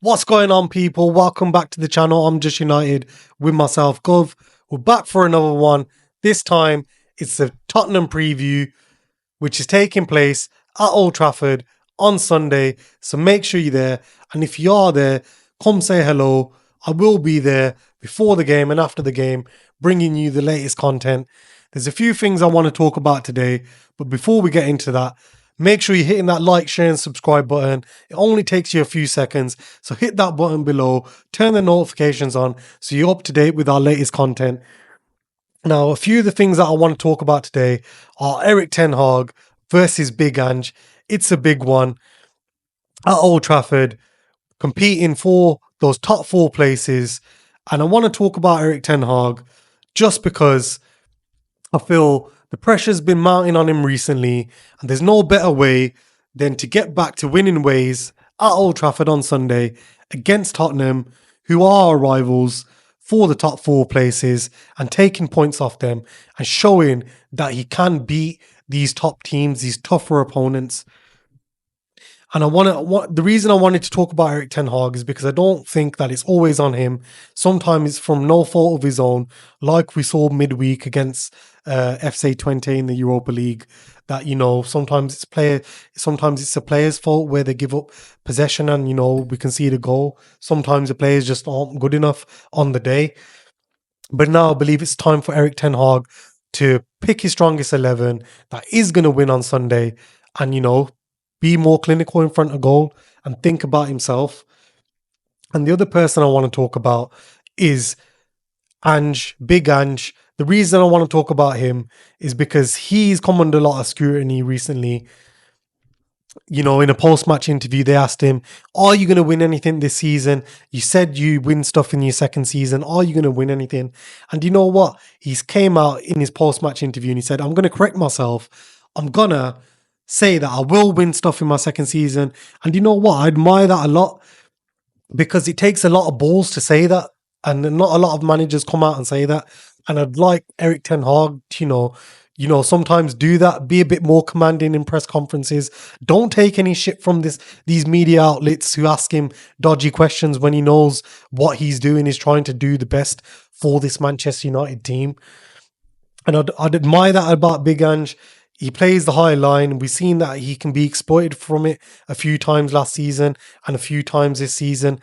What's going on, people? Welcome back to the channel. I'm Just United with myself, Gov. We're back for another one. This time, it's the Tottenham preview, which is taking place at Old Trafford on Sunday. So make sure you're there. And if you are there, come say hello. I will be there before the game and after the game, bringing you the latest content. There's a few things I want to talk about today. But before we get into that, make sure you're hitting that like, share, and subscribe button. It only takes you a few seconds. So hit that button below, turn the notifications on so you're up to date with our latest content. Now, a few of the things that I want to talk about today are Erik Ten Hag versus Big Ange. It's a big one at Old Trafford, competing for those top four places. And I want to talk about Erik Ten Hag just because I feel the pressure's been mounting on him recently, and there's no better way than to get back to winning ways at Old Trafford on Sunday against Tottenham, who are our rivals for the top four places, and taking points off them and showing that he can beat these top teams, these tougher opponents. And the reason I wanted to talk about Erik Ten Hag is because I don't think that it's always on him. Sometimes it's from no fault of his own, like we saw midweek against FC Twente in the Europa League. That sometimes it's a player's fault where they give up possession and we concede a goal. Sometimes the players just aren't good enough on the day. But now I believe it's time for Erik Ten Hag to pick his strongest 11 that is going to win on Sunday, and be more clinical in front of goal and think about himself. And the other person I want to talk about is Ange, Big Ange. The reason I want to talk about him is because he's come under a lot of scrutiny recently. In a post-match interview, they asked him, are you going to win anything this season? You said you win stuff in your second season. Are you going to win anything? And you know what? He's came out in his post-match interview and he said, I'm going to correct myself. I'm going to say that I will win stuff in my second season. And you know what? I admire that a lot because it takes a lot of balls to say that. And not a lot of managers come out and say that. And I'd like Erik Ten Hag to, sometimes do that. Be a bit more commanding in press conferences. Don't take any shit from these media outlets who ask him dodgy questions when he knows what he's doing is trying to do the best for this Manchester United team. And I'd admire that about Big Ange. He plays the high line. We've seen that he can be exploited from it a few times last season and a few times this season.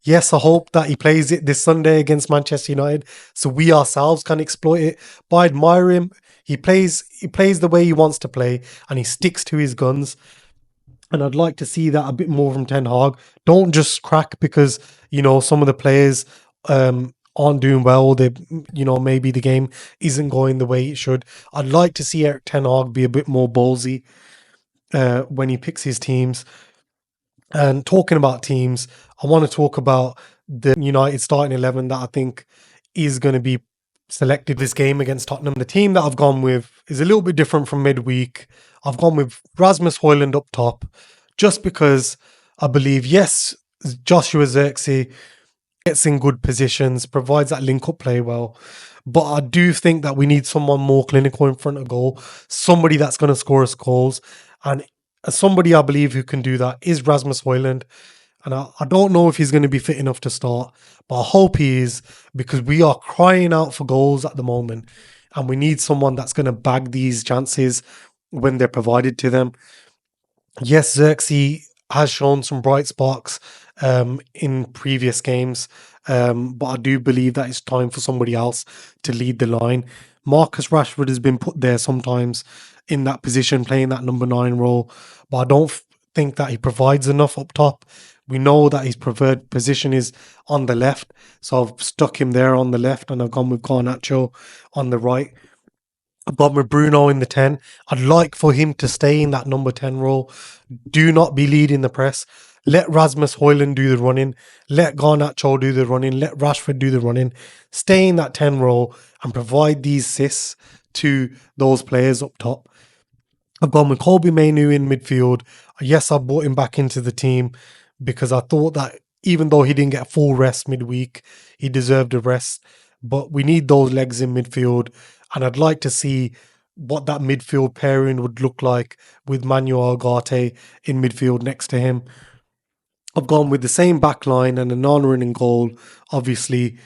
Yes, I hope that he plays it this Sunday against Manchester United so we ourselves can exploit it. But I admire him. He plays the way he wants to play and he sticks to his guns. And I'd like to see that a bit more from Ten Hag. Don't just crack because, some of the players aren't doing well. Maybe the game isn't going the way it should. I'd like to see Erik Ten Hag be a bit more ballsy when he picks his teams. And talking about teams, I want to talk about the United starting 11 that I think is going to be selected this game against Tottenham. The team that I've gone with is a little bit different from midweek. I've gone with Rasmus Højlund up top just because I believe, yes, Joshua Zirkzee gets in good positions, provides that link-up play well. But I do think that we need someone more clinical in front of goal, somebody that's going to score us goals. And somebody I believe who can do that is Rasmus Højlund. And I don't know if he's going to be fit enough to start, but I hope he is because we are crying out for goals at the moment. And we need someone that's going to bag these chances when they're provided to them. Yes, Zirkzee has shown some bright sparks in previous games, but I do believe that it's time for somebody else to lead the line. Marcus Rashford has been put there sometimes in that position, playing that number 9 role, but I don't think that he provides enough up top. We know that his preferred position is on the left, so I've stuck him there on the left, and I've gone with Garnacho on the right. I've gone with Bruno in the 10. I'd like for him to stay in that number 10 role. Do not be leading the press. Let Rasmus Højlund do the running. Let Garnacho do the running. Let Rashford do the running. Stay in that 10 role and provide these assists to those players up top. I've gone with Kobbie Mainoo in midfield. Yes, I brought him back into the team because I thought that even though he didn't get a full rest midweek, he deserved a rest. But we need those legs in midfield. And I'd like to see what that midfield pairing would look like with Manuel Ugarte in midfield next to him. I've gone with the same back line and a non-running goal, obviously,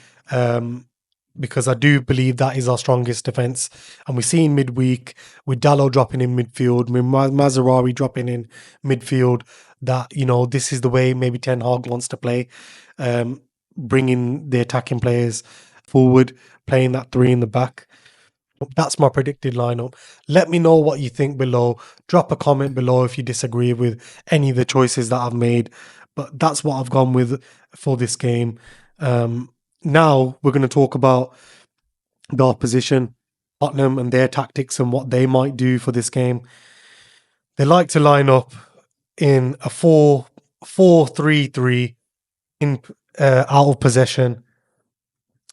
because I do believe that is our strongest defence. And we've seen midweek with Dallo dropping in midfield, with Mazarari dropping in midfield, that, this is the way maybe Ten Hag wants to play, bringing the attacking players forward, playing that three in the back. That's my predicted lineup. Let me know what you think below. Drop a comment below if you disagree with any of the choices that I've made. But that's what I've gone with for this game. Now we're going to talk about the opposition, Tottenham, and their tactics and what they might do for this game. They like to line up in a 4-4-3-3 in out of possession.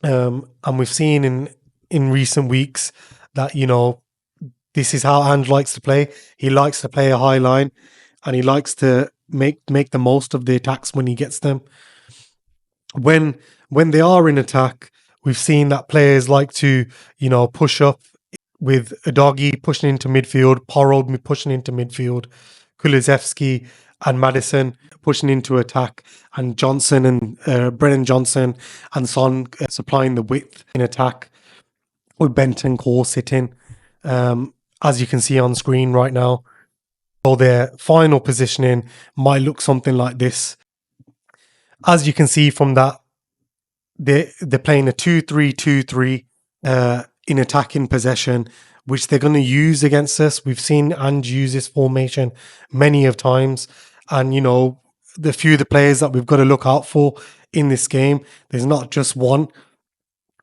And we've seen in recent weeks that, this is how Ange likes to play. He likes to play a high line, and he likes to make the most of the attacks when he gets them. When they are in attack, we've seen that players like to, push up, with Udogie pushing into midfield, Porro pushing into midfield, Kulusevski and Maddison pushing into attack, and Johnson and Brennan Johnson and Son supplying the width in attack, with Bentancur sitting, as you can see on screen right now. So their final positioning might look something like this. As you can see from that, they're playing a 2-3-2-3 in attacking possession, which they're going to use against us. We've seen Ange use this formation many of times. And, the few of the players that we've got to look out for in this game, there's not just one.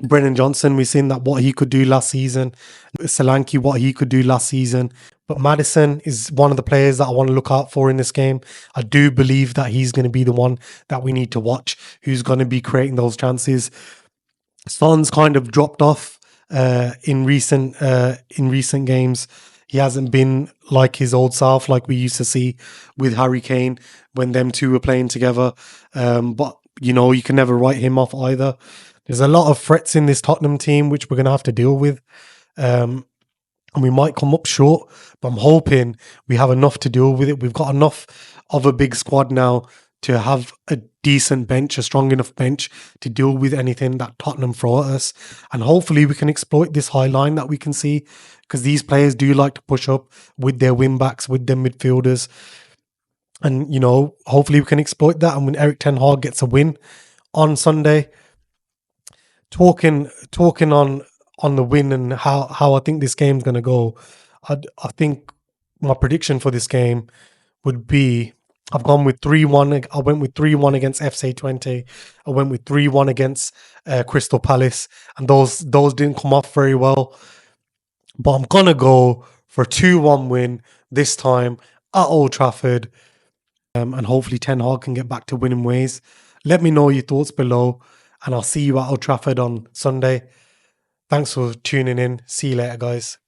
Brennan Johnson, we've seen that what he could do last season. Solanke, what he could do last season. But Maddison is one of the players that I want to look out for in this game. I do believe that he's going to be the one that we need to watch, who's going to be creating those chances. Son's kind of dropped off in recent games. He hasn't been like his old self, like we used to see with Harry Kane when them two were playing together. But you can never write him off either. There's a lot of threats in this Tottenham team which we're going to have to deal with. And we might come up short, but I'm hoping we have enough to deal with it. We've got enough of a big squad now to have a decent bench, a strong enough bench to deal with anything that Tottenham throw at us. And hopefully we can exploit this high line that we can see, because these players do like to push up with their wing backs, with their midfielders. And, hopefully we can exploit that. And when Erik Ten Hag gets a win on Sunday, talking on the win and how I think this game's going to go, I think my prediction for this game would be, I've gone with 3-1. I went with 3-1 against FC Twente. I went with 3-1 against Crystal Palace, and those didn't come off very well. But I'm going to go for a 2-1 win this time at Old Trafford, and hopefully Ten Hag can get back to winning ways. Let me know your thoughts below, and I'll see you at Old Trafford on Sunday. Thanks for tuning in. See you later, guys.